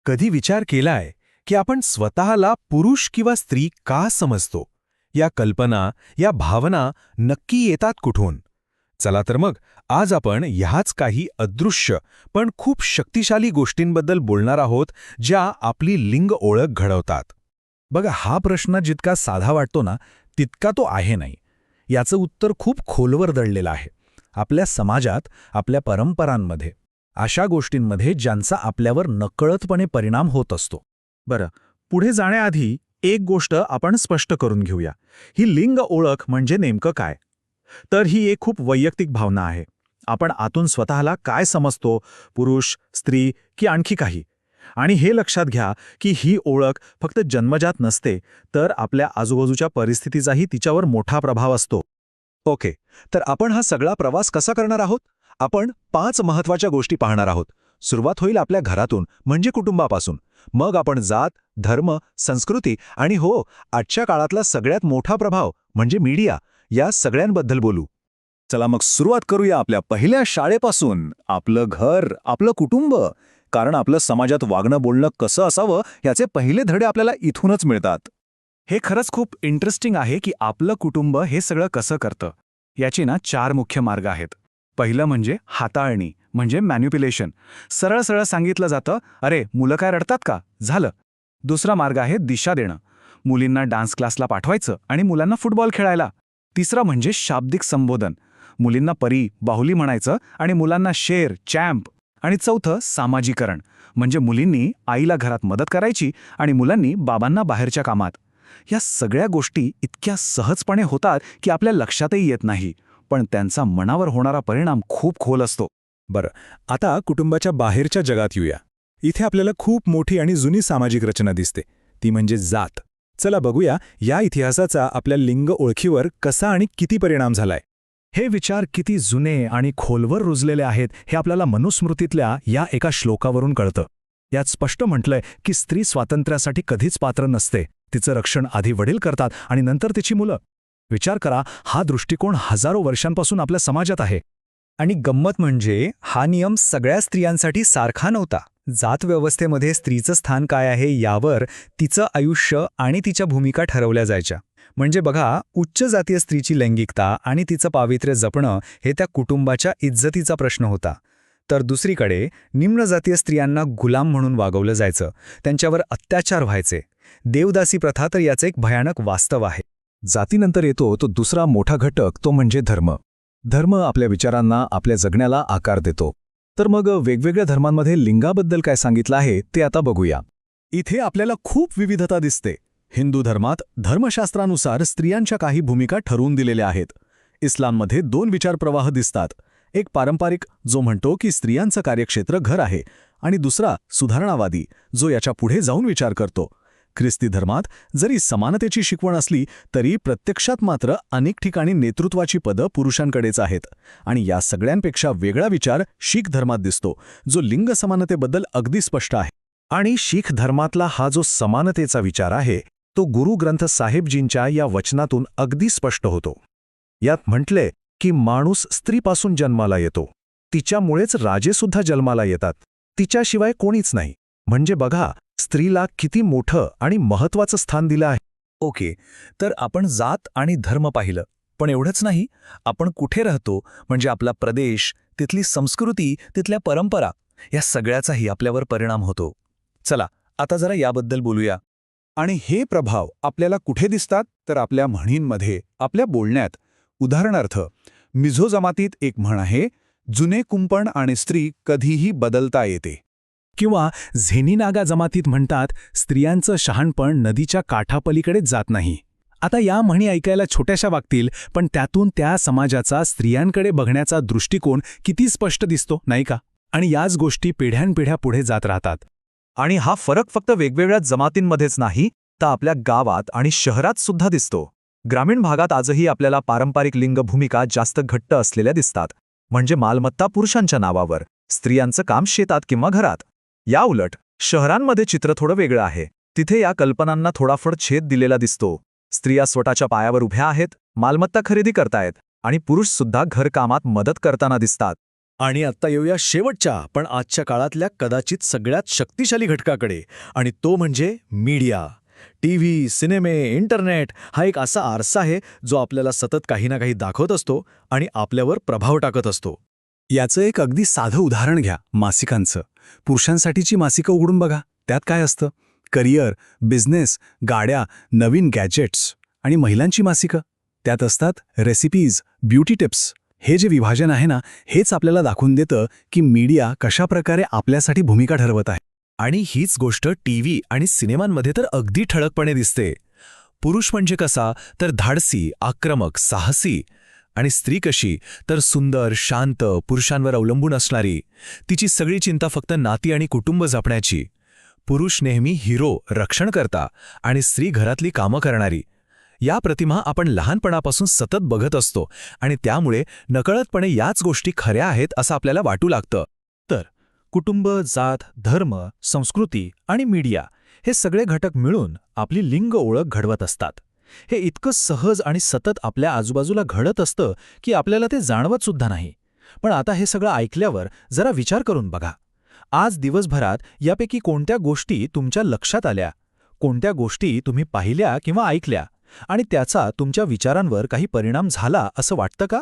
कधी विचार केलाय की आपण स्वतःला पुरुष किंवा स्त्री का समजतो? या कल्पना, या भावना नक्की येतात कुठून? चला तर मग आज आपण ह्याच काही अदृश्य पण खूप शक्तिशाली गोष्टींबद्दल बोलणार आहोत, ज्या आपली लिंग ओळख घडवतात. बघा, हा प्रश्न जितका साधा वाटतो ना, तितका तो आहे नाही. याचं उत्तर खूप खोलवर दडलेलं आहे. आपल्या समाजात, आपल्या परंपरांमध्ये, अशा गोष्टींमध्ये ज्यांचा आपल्यावर नकळतपणे परिणाम होत असतो. बरं, पुढे जाण्याआधी एक गोष्ट आपण स्पष्ट करून घेऊया. ही लिंग ओळख म्हणजे नेमकं काय? तर ही एक खूप वैयक्तिक भावना आहे. आपण आतून स्वतःला काय समजतो, पुरुष, स्त्री की आणखी काही? आणि हे लक्षात घ्या की ही ओळख फक्त जन्मजात नसते, तर आपल्या आजूबाजूच्या परिस्थितीचाही तिच्यावर मोठा प्रभाव असतो. ओके, तर आपण हा सगळा प्रवास कसा करणार आहोत? आपण 5 महत्त्वाच्या गोष्टी पाहणार आहोत. सुरुवात होईल आपल्या घरातून, म्हणजे कुटुंबापासून. मग आपण जात, धर्म, संस्कृती आणि हो, आजच्या काळातला सगळ्यात मोठा प्रभाव म्हणजे मीडिया, या सगळ्यांबद्दल बोलू. चला मग सुरुवात करूया आपल्या पहिल्या शाळेपासून. आपलं घर, आपलं कुटुंब. कारण आपलं समाजात वागणं बोलणं कसं असावं याचे पहिले धडे आपल्याला इथूनच मिळतात. हे खरंच खूप इंटरेस्टिंग आहे की आपलं कुटुंब हे सगळं कसं करतं. याची 4 मुख्य मार्ग आहेत. पहिलं म्हणजे हाताळणी, म्हणजे मॅन्युप्युलेशन. सरळ सरळ सांगितलं जातं, अरे मुलं काय रडतात का, झालं. दुसरा मार्ग आहे दिशा देणं. मुलींना डान्स क्लासला पाठवायचं आणि मुलांना फुटबॉल खेळायला. तिसरं म्हणजे शाब्दिक संबोधन. मुलींना परी, बाहुली म्हणायचं आणि मुलांना शेर, चॅम्प. आणि चौथं सामाजिकरण, म्हणजे मुलींनी आईला घरात मदत करायची आणि मुलांनी बाबांना बाहेरच्या कामात. या सगळ्या गोष्टी इतक्या सहजपणे होतात की आपल्या लक्षातही येत नाही, पण त्यांचा मनावर होणारा परिणाम खूप खोल असतो. बरं, आता कुटुंबाच्या बाहेरच्या जगात येऊया. इथे आपल्याला खूप मोठी आणि जुनी सामाजिक रचना दिसते, ती म्हणजे जात. चला बघूया या इतिहासाचा आपल्या लिंग ओळखीवर कसा आणि किती परिणाम झालाय. हे विचार किती जुने आणि खोलवर रुजलेले आहेत हे आपल्याला मनुस्मृतीतल्या या एका श्लोकावरून कळतं. यात स्पष्ट म्हटलंय की स्त्री स्वातंत्र्यासाठी कधीच पात्र नसते. तिचं रक्षण आधी वडील करतात आणि नंतर तिची मुलं. विचार करा, हा दृष्टिकोन हजारो वर्षांपासून आपल्या समाजात आहे. आणि गंमत म्हणजे हा नियम सगळ्या स्त्रियांसाठी सारखा नव्हता. जात व्यवस्थेमध्ये स्त्रीचं स्थान काय आहे यावर तिचं आयुष्य आणि तिच्या भूमिका ठरवल्या जायच्या. म्हणजे बघा, उच्च जातीय स्त्रीची लैंगिकता आणि तिचं पावित्र्य जपणं हे त्या कुटुंबाच्या इज्जतीचा प्रश्न होता. तर दुसरीकडे निम्न जातीय स्त्रियांना गुलाम म्हणून वागवलं जायचं, त्यांच्यावर अत्याचार व्हायचे. देवदासी प्रथा तर याचं एक भयानक वास्तव आहे. जातीनंतर येतो तो दुसरा मोठा घटक, तो म्हणजे धर्म. धर्म आपल्या विचारांना, आपल्या जगण्याला आकार देतो. तर मग वेगवेगळ्या धर्मांमध्ये लिंगाबद्दल काय सांगितलं आहे ते आता बघूया. इथे आपल्याला खूप विविधता दिसते. हिंदू धर्मात धर्मशास्त्रानुसार स्त्रियांच्या काही भूमिका ठरवून दिलेल्या आहेत. इस्लाममध्ये 2 विचारप्रवाह दिसतात. एक पारंपरिक, जो म्हणतो की स्त्रियांचं कार्यक्षेत्र घर आहे, आणि दुसरा सुधारणावादी, जो याच्या पुढे जाऊन विचार करतो. ख्रिस्ती धर्मात जरी समानतेची शिकवण असली तरी प्रत्यक्षात मात्र अनेक ठिकाणी नेतृत्वाची पदं पुरुषांकडेच आहेत. आणि या सगळ्यांपेक्षा वेगळा विचार शीख धर्मात दिसतो, जो लिंग समानतेबद्दल अगदी स्पष्ट आहे. आणि शीख धर्मातला हा जो समानतेचा विचार आहे, तो गुरु ग्रंथ साहेबजींच्या या वचनातून अगदी स्पष्ट होतो. यात म्हटले की माणूस स्त्रीपासून जन्माला येतो, तिच्यामुळेच राजेसुद्धा जन्माला येतात, तिच्याशिवाय कोणीच नाही. म्हणजे बघा, स्त्रीला किती मोठं आणि महत्त्वाचं स्थान दिलं आहे. ओके, तर आपण जात आणि धर्म पाहिलं, पण एवढंच नाही. आपण कुठे राहतो, म्हणजे आपला प्रदेश, तिथली संस्कृती, तिथल्या परंपरा, या सगळ्याचाही आपल्यावर परिणाम होतो. चला आता जरा याबद्दल बोलूया. आणि हे प्रभाव आपल्याला कुठे दिसतात? तर आपल्या म्हणींमध्ये, आपल्या बोलण्यात. उदाहरणार्थ, मिझो जमातीत एक म्हण आहे, जुने कुंपण आणि स्त्री कधीही बदलता येते. किंवा झेनिनागा जमातीत म्हणतात, स्त्रियांचं शहाणपण नदीच्या काठापलीकडेच जात नाही. आता या म्हणी ऐकायला छोट्याशा वागतील, पण त्यातून त्या समाजाचा स्त्रियांकडे बघण्याचा दृष्टिकोन किती स्पष्ट दिसतो, नाही का? आणि याच गोष्टी पिढ्यानपिढ्या पुढे जात राहतात. आणि हा फरक फक्त वेगवेगळ्या जमातींमध्येच नाही, तर आपल्या गावात आणि शहरात सुद्धा दिसतो. ग्रामीण भागात आजही आपल्याला पारंपरिक लिंग भूमिका जास्त घट्ट असलेल्या दिसतात. म्हणजे मालमत्ता पुरुषांच्या नावावर, स्त्रियांचं काम शेतात किंवा घरात. या उलट शहरांमध्ये चित्र थोडं वेगळं आहे. तिथे या कल्पनांना थोडाफळ छेद दिलेला दिसतो. स्त्रिया स्वतःच्या पायावर उभ्या आहेत, मालमत्ता खरेदी करतायत, आणि पुरुषसुद्धा घरकामात मदत करताना दिसतात. आणि आत्ता येऊया शेवटच्या पण आजच्या काळातल्या कदाचित सगळ्यात शक्तिशाली घटकाकडे, आणि तो म्हणजे मीडिया. टीव्ही, सिनेमे, इंटरनेट हा एक असा आरसा आहे जो आपल्याला सतत काही ना काही दाखवत असतो आणि आपल्यावर प्रभाव टाकत असतो. याचं एक अगदी साधं उदाहरण घ्या, मासिकांचं. पुरुषांसाठीची मासिकं उघडून बघा, त्यात काय असतं? करिअर, बिझनेस, गाड्या, नवीन गॅजेट्स. आणि महिलांची मासिकं, त्यात असतात रेसिपीज, ब्युटी टिप्स. हे जे विभाजन आहे ना, हेच आपल्याला दाखवून देतं की मीडिया कशाप्रकारे आपल्यासाठी भूमिका ठरवत आहे. आणि हीच गोष्ट टीव्ही आणि सिनेमांमध्ये तर अगदी ठळकपणे दिसते. पुरुष म्हणजे कसा तर धाडसी, आक्रमक, साहसी, आणि स्त्री कशी तर सुंदर, शांत, पुरुषांवर अवलंबून असणारी. तिची सगळी चिंता फक्त नाती आणि कुटुंब जपण्याची. पुरुष नेहमी हिरो, रक्षणकर्ता, आणि स्त्री घरातली कामं करणारी. या प्रतिमा आपण लहानपणापासून सतत बघत असतो आणि त्यामुळे नकळतपणे याच गोष्टी खऱ्या आहेत असं आपल्याला वाटू लागतं. तर कुटुंब, जात, धर्म, संस्कृती आणि मीडिया हे सगळे घटक मिळून आपली लिंग ओळख घडवत असतात. हे इतकं सहज आणि सतत आपल्या आजूबाजूला घडत असतं की आपल्याला ते जाणवत सुद्धा नाही. पण आता हे सगळं ऐकल्यावर जरा विचार करून बघा. आज दिवसभरात यापैकी कोणत्या गोष्टी तुमच्या लक्षात आल्या, कोणत्या गोष्टी तुम्ही पाहिल्या किंवा ऐकल्या, आणि त्याचा तुमच्या विचारांवर काही परिणाम झाला असं वाटतं का?